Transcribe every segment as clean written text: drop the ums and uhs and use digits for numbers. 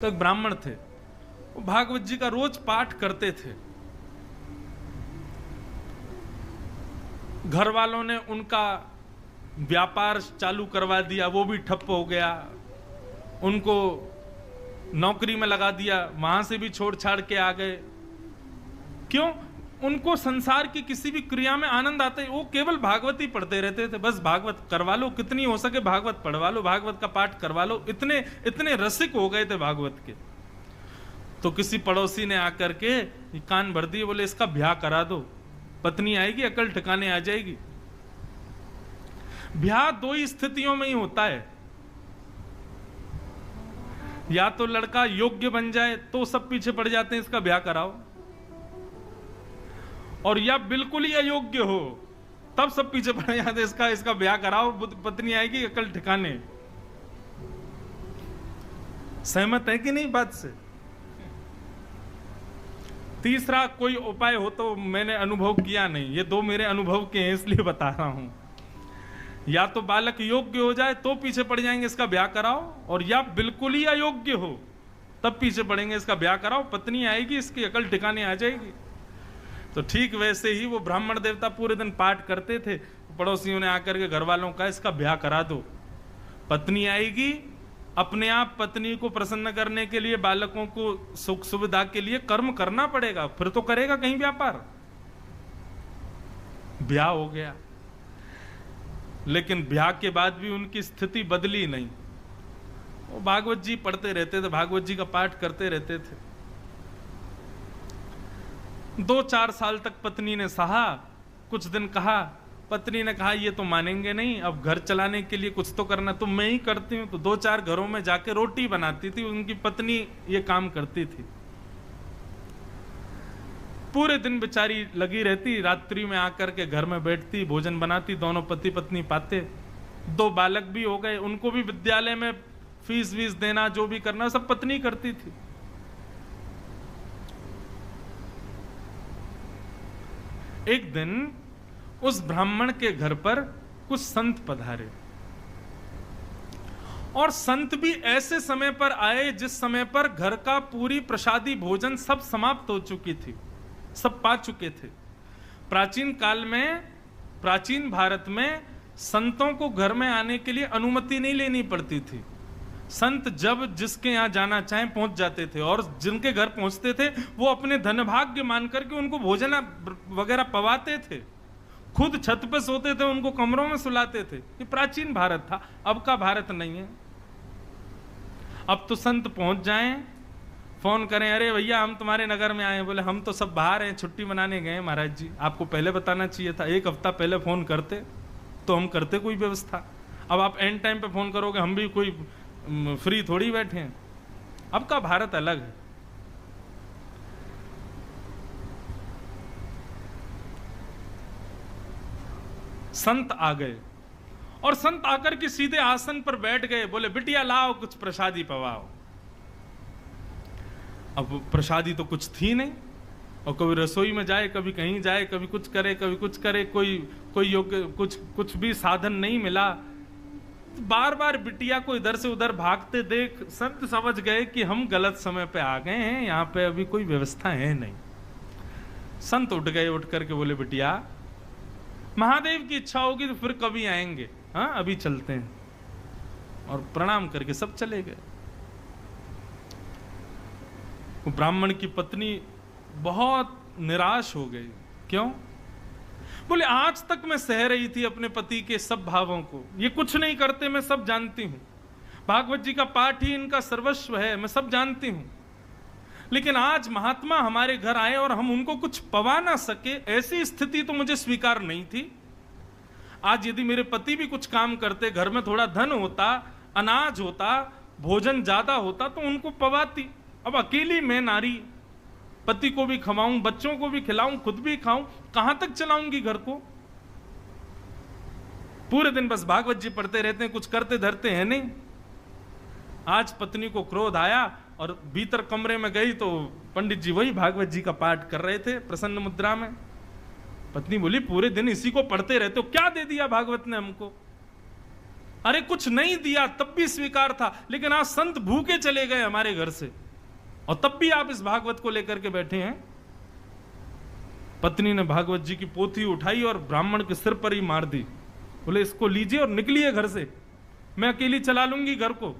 तो एक ब्राह्मण थे, वो भागवत जी का रोज पाठ करते थे। घर वालों ने उनका व्यापार चालू करवा दिया, वो भी ठप हो गया। उनको नौकरी में लगा दिया, वहां से भी छोड़ छाड़ के आ गए। क्यों? उनको संसार की किसी भी क्रिया में आनंद आता है, वो केवल भागवत ही पढ़ते रहते थे। बस भागवत करवा लो, कितनी हो सके भागवत पढ़वा लो, भागवत का पाठ करवा लो। इतने इतने रसिक हो गए थे भागवत के। तो किसी पड़ोसी ने आकर के कान भर दिए, बोले इसका ब्याह करा दो, पत्नी आएगी, अकल ठिकाने आ जाएगी। ब्याह दो ही स्थितियों में ही होता है, या तो लड़का योग्य बन जाए तो सब पीछे पड़ जाते हैं इसका ब्याह कराओ, और या बिल्कुल ही अयोग्य हो तब सब पीछे पड़ जाते हैं इसका ब्याह कराओ, पत्नी आएगी, अकल ठिकाने। सहमत है कि नहीं बात से? तीसरा कोई उपाय हो तो मैंने अनुभव किया नहीं, ये दो मेरे अनुभव के हैं इसलिए बता रहा हूं। या तो बालक योग्य हो जाए तो पीछे पड़ जाएंगे इसका ब्याह कराओ, और या बिल्कुल ही अयोग्य हो तब पीछे पड़ेंगे इसका ब्याह कराओ, पत्नी आएगी, इसकी अकल ठिकाने आ जाएगी। तो ठीक वैसे ही वो ब्राह्मण देवता पूरे दिन पाठ करते थे। पड़ोसियों ने आकर के घर वालों का इसका ब्याह करा दो, पत्नी आएगी, अपने आप पत्नी को प्रसन्न करने के लिए, बालकों को सुख सुविधा के लिए कर्म करना पड़ेगा, फिर तो करेगा कहीं व्यापार। ब्याह हो गया, लेकिन ब्याह के बाद भी उनकी स्थिति बदली नहीं। वो भागवत जी पढ़ते रहते थे, भागवत जी का पाठ करते रहते थे। 2-4 साल तक पत्नी ने सहा। कुछ दिन कहा, पत्नी ने कहा ये तो मानेंगे नहीं, अब घर चलाने के लिए कुछ तो करना, तो मैं ही करती हूं। तो 2-4 घरों में जाके रोटी बनाती थी, उनकी पत्नी ये काम करती थी। पूरे दिन बेचारी लगी रहती, रात्रि में आकर के घर में बैठती, भोजन बनाती, दोनों पति पत्नी पाते। 2 बालक भी हो गए, उनको भी विद्यालय में फीस वीस देना, जो भी करना सब पत्नी करती थी। एक दिन उस ब्राह्मण के घर पर कुछ संत पधारे, और संत भी ऐसे समय पर आए जिस समय पर घर का पूरी प्रसादी भोजन सब समाप्त हो चुकी थी, सब पा चुके थे। प्राचीन काल में, प्राचीन भारत में संतों को घर में आने के लिए अनुमति नहीं लेनी पड़ती थी। संत जब जिसके यहां जाना चाहें पहुंच जाते थे, और जिनके घर पहुंचते थे वो अपने धनभाग्य मान करके उनको भोजन वगैरह पवाते थे, खुद छत पे सोते थे, उनको कमरों में सुलाते थे। ये प्राचीन भारत था, अब का भारत नहीं है। अब तो संत पहुंच जाएं, फोन करें, अरे भैया हम तुम्हारे नगर में आए। बोले हम तो सब बाहर हैं, छुट्टी मनाने गए महाराज जी, आपको पहले बताना चाहिए था, 1 हफ्ता पहले फोन करते तो हम करते कोई व्यवस्था। अब आप एंड टाइम पे फोन करोगे, हम भी कोई फ्री थोड़ी बैठे हैं। अब का भारत अलग है। संत आ गए, और संत आकर के सीधे आसन पर बैठ गए। बोले बिटिया लाओ कुछ प्रसादी पवाओ। अब प्रसादी तो कुछ थी नहीं, और कभी रसोई में जाए, कभी कहीं जाए, कभी कुछ करे, कभी कुछ करे, कोई योग्य कुछ भी साधन नहीं मिला। बार बार बिटिया को इधर से उधर भागते देख संत समझ गए कि हम गलत समय पे आ गए हैं, यहां पे अभी कोई व्यवस्था है नहीं। संत उठ गए, उठ करके बोले बिटिया महादेव की इच्छा होगी तो फिर कभी आएंगे, हाँ अभी चलते हैं। और प्रणाम करके सब चले गए। वो ब्राह्मण की पत्नी बहुत निराश हो गई। क्यों? बोले आज तक मैं सह रही थी अपने पति के सब भावों को, ये कुछ नहीं करते, मैं सब जानती हूं, भागवत जी का पाठ ही इनका सर्वस्व है, मैं सब जानती हूं। लेकिन आज महात्मा हमारे घर आए और हम उनको कुछ पवा ना सके, ऐसी स्थिति तो मुझे स्वीकार नहीं थी। आज यदि मेरे पति भी कुछ काम करते, घर में थोड़ा धन होता, अनाज होता, भोजन ज्यादा होता तो उनको पवाती। अब अकेली मैं नारी, पति को भी खवाऊं, बच्चों को भी खिलाऊं, खुद भी खाऊं, कहां तक चलाऊंगी घर को? पूरे दिन बस भागवत जी पढ़ते रहते हैं, कुछ करते धरते हैं नहीं। आज पत्नी को क्रोध आया और भीतर कमरे में गई तो पंडित जी वही भागवत जी का पाठ कर रहे थे प्रसन्न मुद्रा में। पत्नी बोली पूरे दिन इसी को पढ़ते रहते हो, क्या दे दिया भागवत ने हमको? अरे कुछ नहीं दिया तब भी स्वीकार था, लेकिन आज संत भूखे चले गए हमारे घर से और तब भी आप इस भागवत को लेकर के बैठे हैं। पत्नी ने भागवत जी की पोथी उठाई और ब्राह्मण के सिर पर ही मार दी। बोले इसको लीजिए और निकलिए घर से, मैं अकेली चला लूंगी घर को,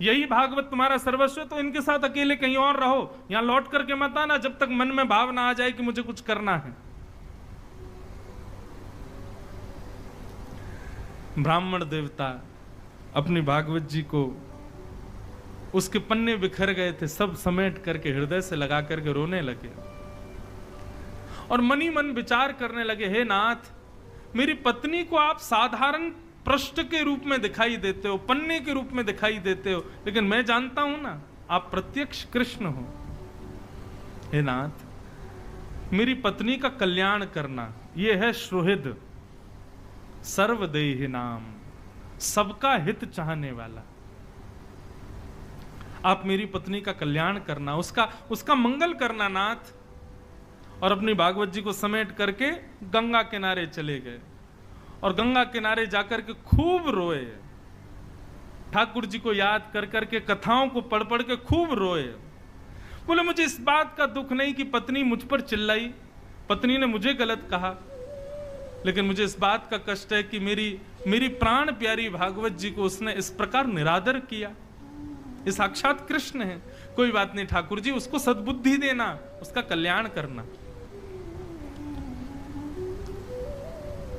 यही भागवत तुम्हारा सर्वस्व, तो इनके साथ अकेले कहीं और रहो, यहां लौट करके मत आना जब तक मन में भाव ना आ जाए कि मुझे कुछ करना है। ब्राह्मण देवता अपनी भागवत जी को, उसके पन्ने बिखर गए थे, सब समेट करके हृदय से लगा करके रोने लगे और मनी मन विचार करने लगे, हे नाथ, मेरी पत्नी को आप साधारण पृष्ठ के रूप में दिखाई देते हो, पन्ने के रूप में दिखाई देते हो, लेकिन मैं जानता हूं ना आप प्रत्यक्ष कृष्ण हो। हे नाथ, मेरी पत्नी का कल्याण करना, यह है सुहृद सर्वदेहि नाम, सबका हित चाहने वाला। आप मेरी पत्नी का कल्याण करना, उसका मंगल करना नाथ। और अपनी भागवत जी को समेट करके गंगा किनारे चले गए और गंगा किनारे जाकर के खूब रोए, ठाकुर जी को याद कर करके, कथाओं को पढ़ पढ़ के खूब रोए। बोले मुझे इस बात का दुख नहीं कि पत्नी मुझ पर चिल्लाई, पत्नी ने मुझे गलत कहा, लेकिन मुझे इस बात का कष्ट है कि मेरी प्राण प्यारी भागवत जी को उसने इस प्रकार निरादर किया। ये साक्षात कृष्ण है। कोई बात नहीं ठाकुर जी, उसको सद्बुद्धि देना, उसका कल्याण करना।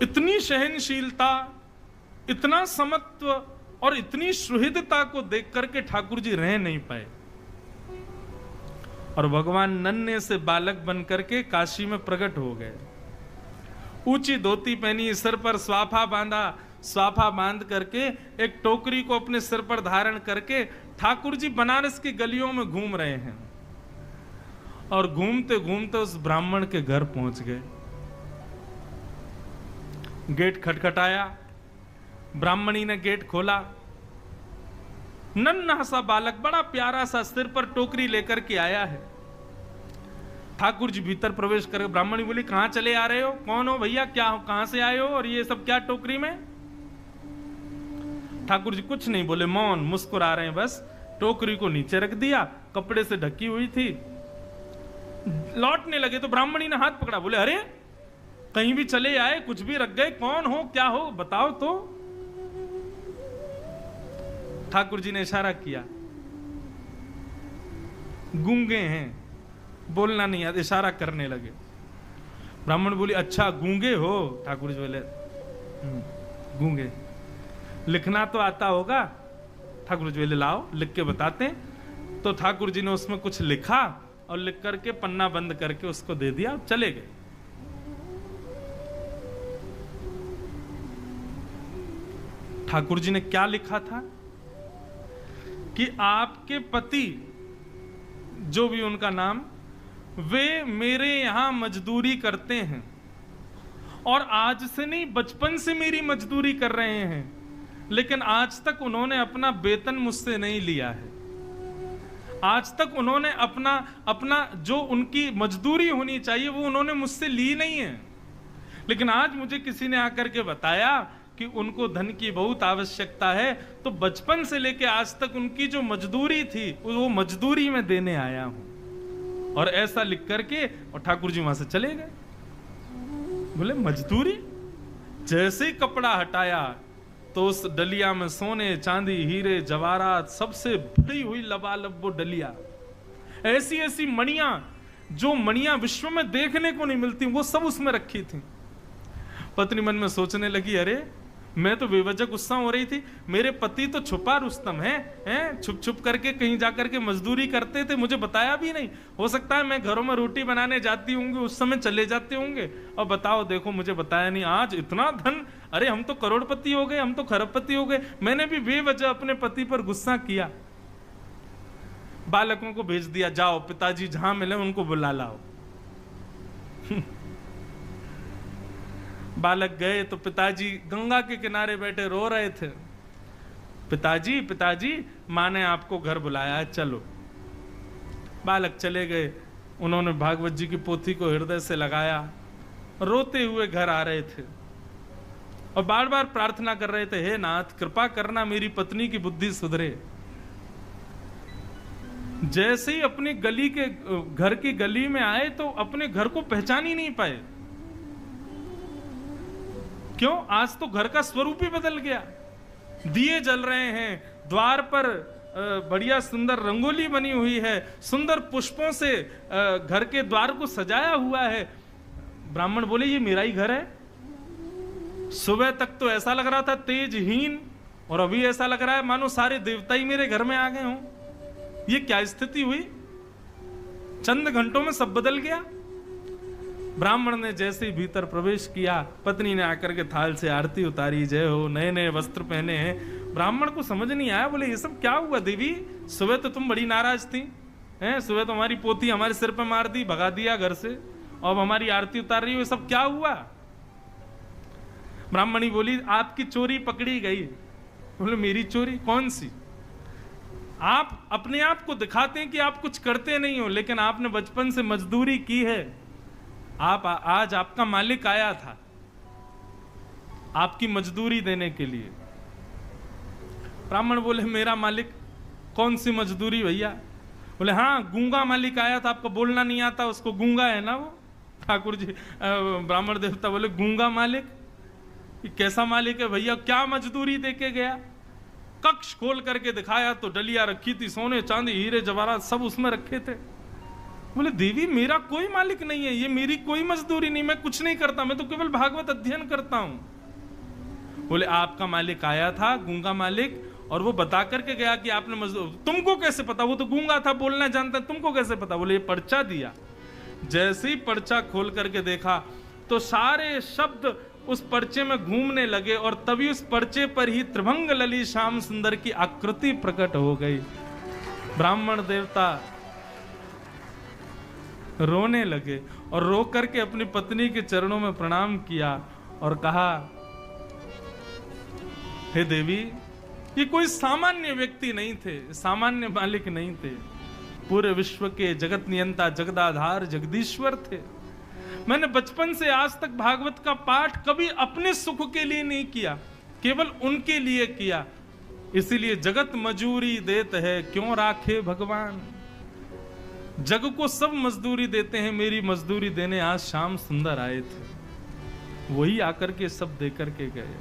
इतनी सहनशीलता, इतना समत्व और इतनी सुहृदता को देख करके ठाकुर जी रह नहीं पाए और भगवान नन्हे से बालक बन करके काशी में प्रकट हो गए। ऊंची धोती पहनी, सिर पर स्वाफा बांधा, स्वाफा बांध करके एक टोकरी को अपने सिर पर धारण करके ठाकुर जी बनारस की गलियों में घूम रहे हैं और घूमते घूमते उस ब्राह्मण के घर पहुंच गए। गेट खटखटाया, ब्राह्मणी ने गेट खोला। नन्हा सा बालक, बड़ा प्यारा सा, सिर पर टोकरी लेकर के आया है। ठाकुर जी भीतर प्रवेश कर, ब्राह्मणी बोली कहां चले आ रहे हो, कौन हो भैया, क्या हो, कहां से आए हो और ये सब क्या टोकरी में? ठाकुर जी कुछ नहीं बोले, मौन, मुस्कुरा रहे हैं बस। टोकरी को नीचे रख दिया, कपड़े से ढकी हुई थी। लौटने लगे तो ब्राह्मणी ने हाथ पकड़ा, बोले अरे कहीं भी चले आए, कुछ भी रख गए, कौन हो, क्या हो, बताओ तो। ठाकुर जी ने इशारा किया, गूंगे हैं, बोलना नहीं आता, इशारा करने लगे। ब्राह्मण बोली अच्छा गूंगे हो? ठाकुर जी बोले गूंगे, लिखना तो आता होगा? ठाकुर जी बोले लाओ लिख के बताते। तो ठाकुर जी ने उसमें कुछ लिखा और लिख करके पन्ना बंद करके उसको दे दिया, चले गए। ठाकुर जी ने क्या लिखा था कि आपके पति, जो भी उनका नाम, वे मेरे यहां मजदूरी करते हैं और आज से नहीं, बचपन से मेरी मजदूरी कर रहे हैं, लेकिन आज तक उन्होंने अपना वेतन मुझसे नहीं लिया है। आज तक उन्होंने अपना जो उनकी मजदूरी होनी चाहिए वो उन्होंने मुझसे ली नहीं है। लेकिन आज मुझे किसी ने आकर के बताया कि उनको धन की बहुत आवश्यकता है, तो बचपन से लेके आज तक उनकी जो मजदूरी थी वो मजदूरी में देने आया हूं। और ऐसा लिख करके और ठाकुर जी वहां से चले गए। बोले मजदूरी? जैसे ही कपड़ा हटाया तो उस डलिया में सोने, चांदी, हीरे, जवाहरात, सबसे भरी हुई लबालब वो डलिया, ऐसी ऐसी मणियां, जो मणियां विश्व में देखने को नहीं मिलती, वो सब उसमें रखी थी। पत्नी मन में सोचने लगी, अरे मैं तो बेवजह गुस्सा हो रही थी, मेरे पति तो छुपा रुस्तम हैं, छुप छुप करके कहीं जाकर के मजदूरी करते थे, मुझे बताया भी नहीं। हो सकता है मैं घरों में रोटी बनाने जाती होंगी, उस समय चले जाते होंगे, और बताओ देखो मुझे बताया नहीं। आज इतना धन, अरे हम तो करोड़पति हो गए, हम तो खरबपति हो गए, मैंने भी बेवजह अपने पति पर गुस्सा किया। बालकों को भेज दिया, जाओ पिताजी जहां मिले उनको बुला लाओ। बालक गए तो पिताजी गंगा के किनारे बैठे रो रहे थे। पिताजी पिताजी, माँ ने आपको घर बुलाया है, चलो। बालक चले गए। उन्होंने भागवत जी की पोथी को हृदय से लगाया, रोते हुए घर आ रहे थे। और बार बार प्रार्थना कर रहे थे, हे नाथ कृपा करना मेरी पत्नी की बुद्धि सुधरे। जैसे ही अपनी गली के घर की गली में आए तो अपने घर को पहचान ही नहीं पाए। क्यों? आज तो घर का स्वरूप ही बदल गया। दिए जल रहे हैं, द्वार पर बढ़िया सुंदर रंगोली बनी हुई है, सुंदर पुष्पों से घर के द्वार को सजाया हुआ है। ब्राह्मण बोले ये मेरा ही घर है। सुबह तक तो ऐसा लग रहा था तेजहीन, और अभी ऐसा लग रहा है मानो सारे देवता ही मेरे घर में आ गए हों। ये क्या स्थिति हुई? चंद घंटों में सब बदल गया। ब्राह्मण ने जैसे ही भीतर प्रवेश किया, पत्नी ने आकर के थाल से आरती उतारी, जय हो, नए नए वस्त्र पहने हैं। ब्राह्मण को समझ नहीं आया, बोले ये सब क्या हुआ देवी? सुबह तो तुम बड़ी नाराज थी, हैं? सुबह तो हमारी पोती हमारे सिर पे मार दी, भगा दिया घर से, और हमारी आरती उतार रही हो, ये सब क्या हुआ? ब्राह्मणी बोली आपकी चोरी पकड़ी गई। बोले मेरी चोरी? कौन सी? आप अपने आप को दिखाते हैं कि आप कुछ करते नहीं हो, लेकिन आपने बचपन से मजदूरी की है। आज आपका मालिक आया था आपकी मजदूरी देने के लिए। ब्राह्मण बोले मेरा मालिक? कौन सी मजदूरी भैया? बोले हाँ, गूंगा मालिक आया था, आपको बोलना नहीं आता उसको, गूंगा है ना वो। ठाकुर जी ब्राह्मण देवता बोले गूंगा मालिक? कैसा मालिक है भैया? क्या मजदूरी देके गया? कक्ष खोल करके दिखाया तो डलिया रखी थी, सोने चांदी हीरे जवाहरात सब उसमें रखे थे। बोले देवी मेरा कोई मालिक नहीं है, ये मेरी कोई मजदूरी नहीं, मैं कुछ नहीं करता, मैं तो केवल भागवत अध्ययन करता हूं। बोले आपका मालिक आया था, गूंगा मालिक, और वो बता करके गया कि आपने मजदूर। तुमको कैसे पता? वो तो गूंगा था, बोलना जानता, तुमको कैसे पता? बोले ये पर्चा दिया। जैसे ही पर्चा खोल करके देखा तो सारे शब्द उस पर्चे में घूमने लगे, और तभी उस पर्चे पर ही त्रिभंग ललित श्याम सुंदर की आकृति प्रकट हो गई। ब्राह्मण देवता रोने लगे और रो करके अपनी पत्नी के चरणों में प्रणाम किया और कहा, हे देवी, ये कोई सामान्य व्यक्ति नहीं थे, सामान्य मालिक नहीं थे, पूरे विश्व के जगत नियंता, जगदाधार, जगदीश्वर थे। मैंने बचपन से आज तक भागवत का पाठ कभी अपने सुख के लिए नहीं किया, केवल उनके लिए किया। इसीलिए जगत मजूरी देत है, क्यों राखे भगवान। जग को सब मजदूरी देते हैं, मेरी मजदूरी देने आज श्याम सुंदर आए थे, वही आकर के सब दे करके गए।